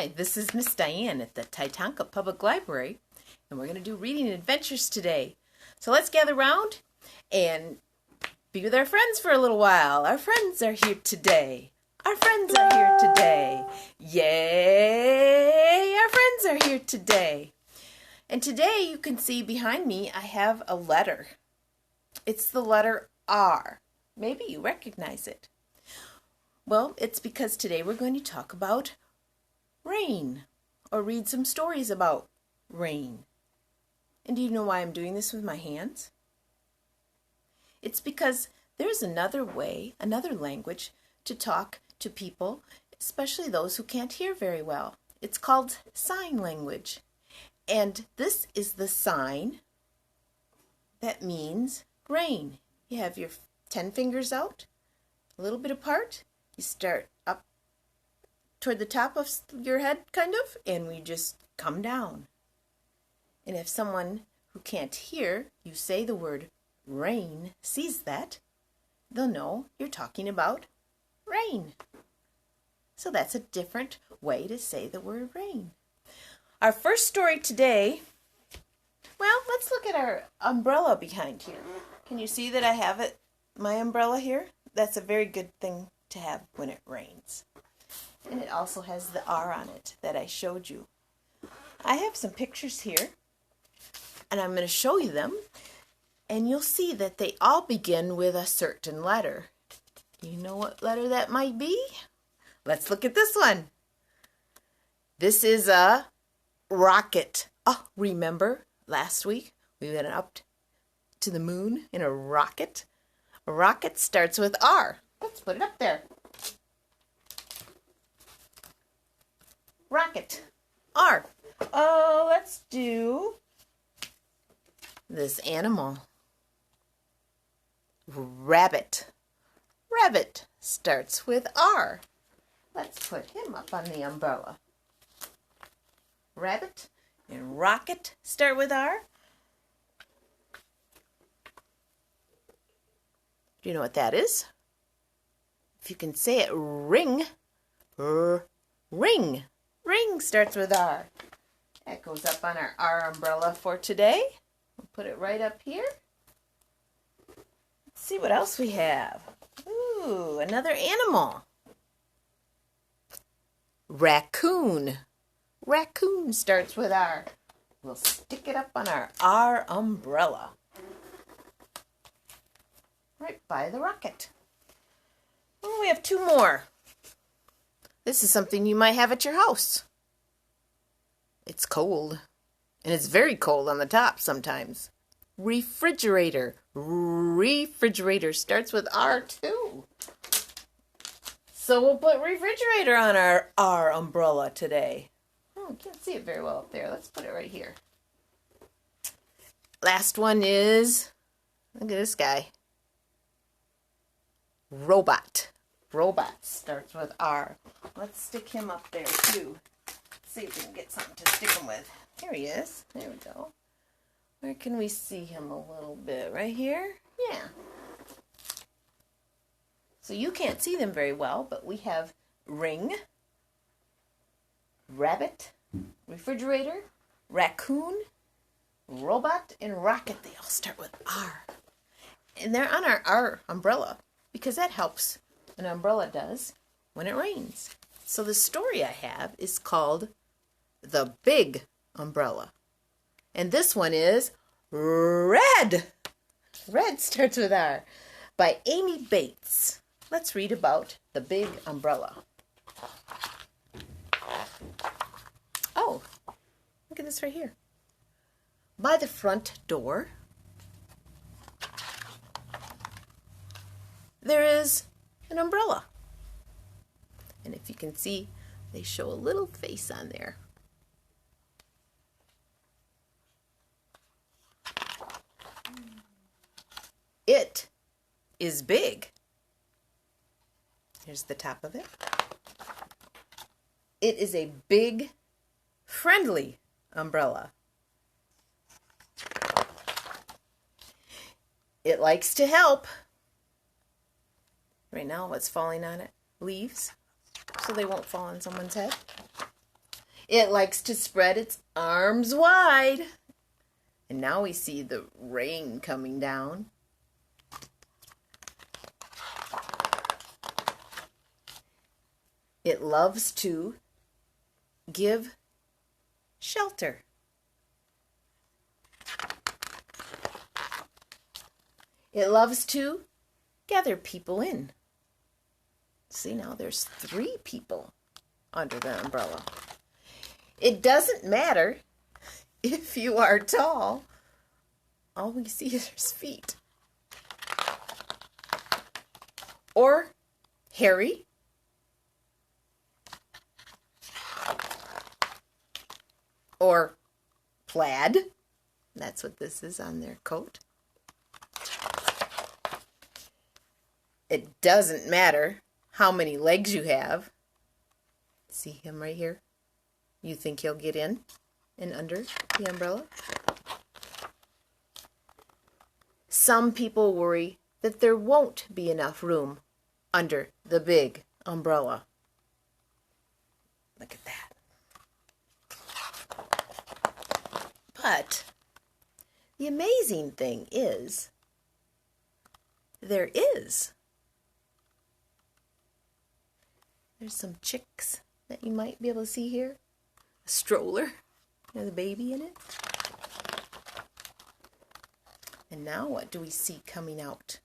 Hi, this is Miss Diane at the Titanca Public Library, and we're going to do reading adventures today. So let's gather around and be with our friends for a little while. Our friends are here today. Our friends are here today. Yay! Our friends are here today. And today you can see behind me I have a letter. It's the letter R. Maybe you recognize it. Well, it's because today we're going to talk about rain, or read some stories about rain. And do you know why I'm doing this with my hands? It's because there's another way, another language to talk to people, especially those who can't hear very well. It's called sign language. And this is the sign that means rain. You have your 10 fingers out, a little bit apart. You start up toward the top of your head, kind of, and we just come down. And if someone who can't hear you say the word rain sees that, they'll know you're talking about rain. So that's a different way to say the word rain. Our first story today, well, let's look at our umbrella behind here. Can you see that I have it, my umbrella here? That's a very good thing to have when it rains. And it also has the R on it that I showed you. I have some pictures here, and I'm going to show you them, and you'll see that they all begin with a certain letter. You know what letter that might be? Let's look at this one. This is a rocket. Oh, remember last week we went up to the moon in a rocket? A rocket starts with R. Let's put it up there. Rocket. R. Oh, let's do this animal. Rabbit. Rabbit starts with R. Let's put him up on the umbrella. Rabbit and rocket start with R. Do you know what that is? If you can say it, ring. Ring. Ring starts with R. That goes up on our R umbrella for today. We'll put it right up here. Let's see what else we have. Ooh, another animal. Raccoon. Raccoon starts with R. We'll stick it up on our R umbrella. Right by the rocket. Oh, we have two more. This is something you might have at your house. It's cold, and it's very cold on the top sometimes. Refrigerator. Refrigerator starts with R too. So we'll put refrigerator on our R umbrella today. Oh, I can't see it very well up there. Let's put it right here. Last one is, look at this guy. Robot. Robot starts with R. Let's stick him up there too. See if we can get something to stick him with. Here he is. There we go. Where can we see him a little bit? Right here? Yeah. So you can't see them very well, but we have ring, rabbit, refrigerator, raccoon, robot, and rocket. They all start with R. And they're on our R umbrella because that helps. An umbrella does when it rains. So the story I have is called The Big Umbrella. And this one is Red. Red starts with R by Amy Bates. Let's read about The Big Umbrella. Oh, look at this right here. By the front door, there is an umbrella. And if you can see, they show a little face on there. It is big. Here's the top of it. It is a big, friendly umbrella. It likes to help. Right now, what's falling on it? Leaves, so they won't fall on someone's head. It likes to spread its arms wide. And now we see the rain coming down. It loves to give shelter. It loves to gather people in. See, now there's 3 people under the umbrella. It doesn't matter if you are tall. All we see is his feet. Or hairy. Or plaid. That's what this is on their coat. It doesn't matter how many legs you have. See him right here? You think he'll get in and under the umbrella? Some people worry that there won't be enough room under the big umbrella. Look at that. But the amazing thing is, there is. There's some chicks that you might be able to see here. A stroller with a baby in it. And now what do we see coming out?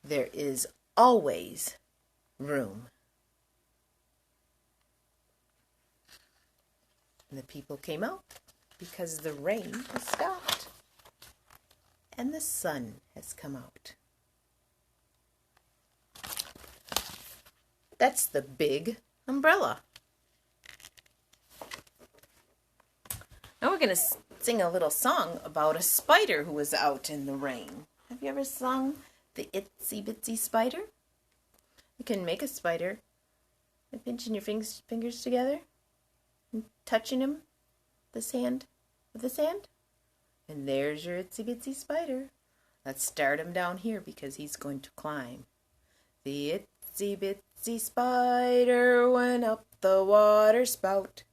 There is always room. And the people came out because the rain has stopped and the sun has come out. That's the big umbrella. Now we're going to sing a little song about a spider who was out in the rain. Have you ever sung the Itsy Bitsy Spider? You can make a spider by pinching your fingers together and touching him with the sand. And there's your Itsy Bitsy Spider. Let's start him down here because he's going to climb. The Itsy Bitsy Spider went up the water spout.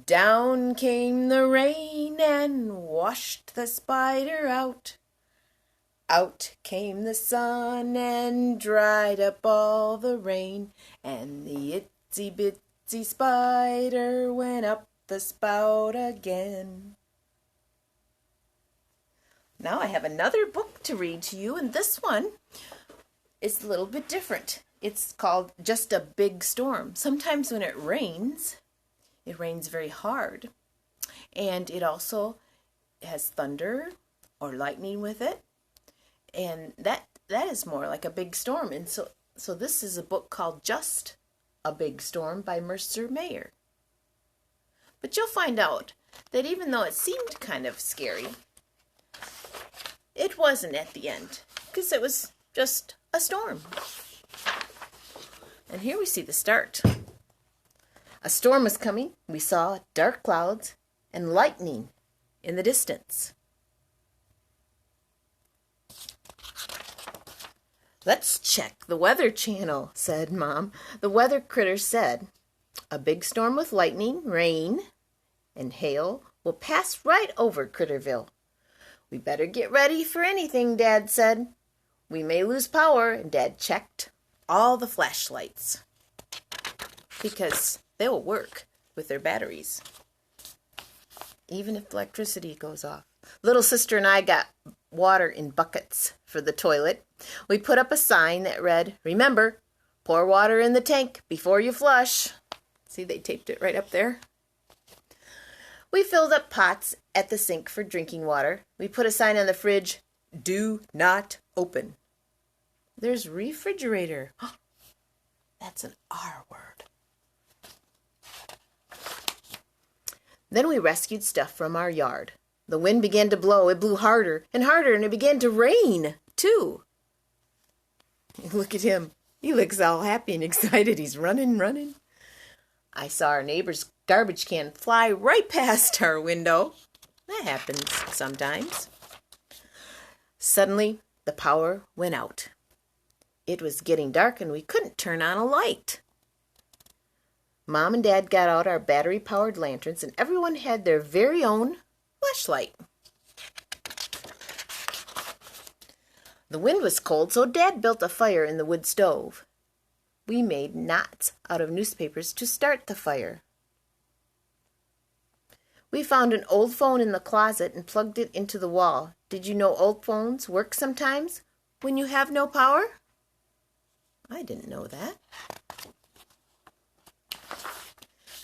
Down came the rain and washed the spider out. Out came the sun and dried up all the rain, and the Itsy Bitsy Spider went up the spout again. Now I have another book to read to you, and this one is a little bit different. It's called Just a Big Storm. Sometimes when it rains very hard, and it also has thunder or lightning with it, and that is more like a big storm. And so this is a book called Just a Big Storm by Mercer Mayer. But you'll find out that even though it seemed kind of scary, it wasn't at the end, because it was just a storm. And here we see the start. A storm was coming. We saw dark clouds and lightning in the distance. Let's check the Weather Channel, said Mom. The weather critter said, a big storm with lightning, rain, and hail will pass right over Critterville. We better get ready for anything, Dad said. We may lose power, and Dad checked all the flashlights because they'll work with their batteries, even if electricity goes off. Little sister and I got water in buckets for the toilet. We put up a sign that read, remember, pour water in the tank before you flush. See, they taped it right up there. We filled up pots at the sink for drinking water. We put a sign on the fridge, do not open. There's refrigerator. That's an R word. Then we rescued stuff from our yard. The wind began to blow. It blew harder and harder, and it began to rain, too. Look at him. He looks all happy and excited. He's running. I saw our neighbor's garbage can fly right past our window. That happens sometimes. Suddenly, the power went out. It was getting dark and we couldn't turn on a light. Mom and Dad got out our battery-powered lanterns and everyone had their very own flashlight. The wind was cold, so Dad built a fire in the wood stove. We made knots out of newspapers to start the fire. We found an old phone in the closet and plugged it into the wall. Did you know old phones work sometimes when you have no power? I didn't know that.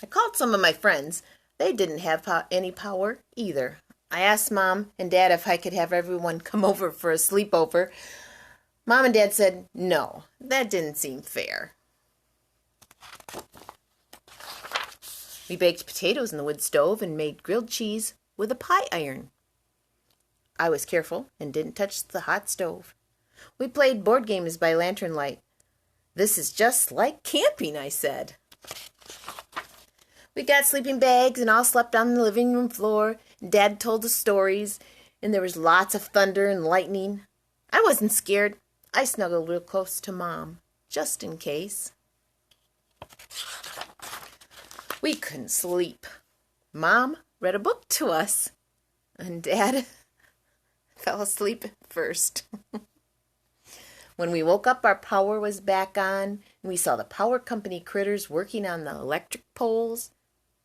I called some of my friends. They didn't have any power either. I asked Mom and Dad if I could have everyone come over for a sleepover. Mom and Dad said, no, that didn't seem fair. We baked potatoes in the wood stove and made grilled cheese with a pie iron. I was careful and didn't touch the hot stove. We played board games by lantern light. This is just like camping, I said. We got sleeping bags and all slept on the living room floor. Dad told us stories, and there was lots of thunder and lightning. I wasn't scared. I snuggled real close to Mom, just in case. We couldn't sleep. Mom read a book to us, and Dad fell asleep first. When we woke up, our power was back on, and we saw the power company critters working on the electric poles.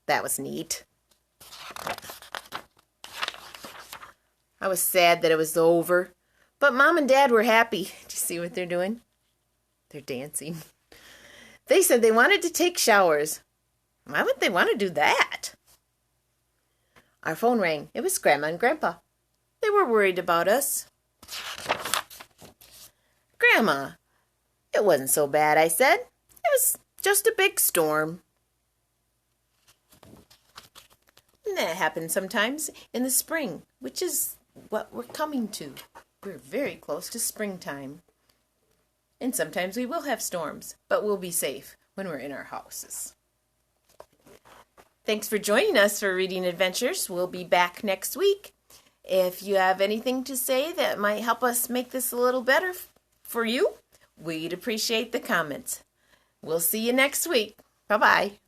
That was neat. I was sad that it was over, but Mom and Dad were happy. Did you see what they're doing? They're dancing. They said they wanted to take showers. Why would they want to do that? Our phone rang. It was Grandma and Grandpa. They were worried about us. Grandma, it wasn't so bad, I said. It was just a big storm. And that happens sometimes in the spring, which is what we're coming to. We're very close to springtime. And sometimes we will have storms, but we'll be safe when we're in our houses. Thanks for joining us for Reading Adventures. We'll be back next week. If you have anything to say that might help us make this a little better for you, we'd appreciate the comments. We'll see you next week. Bye-bye.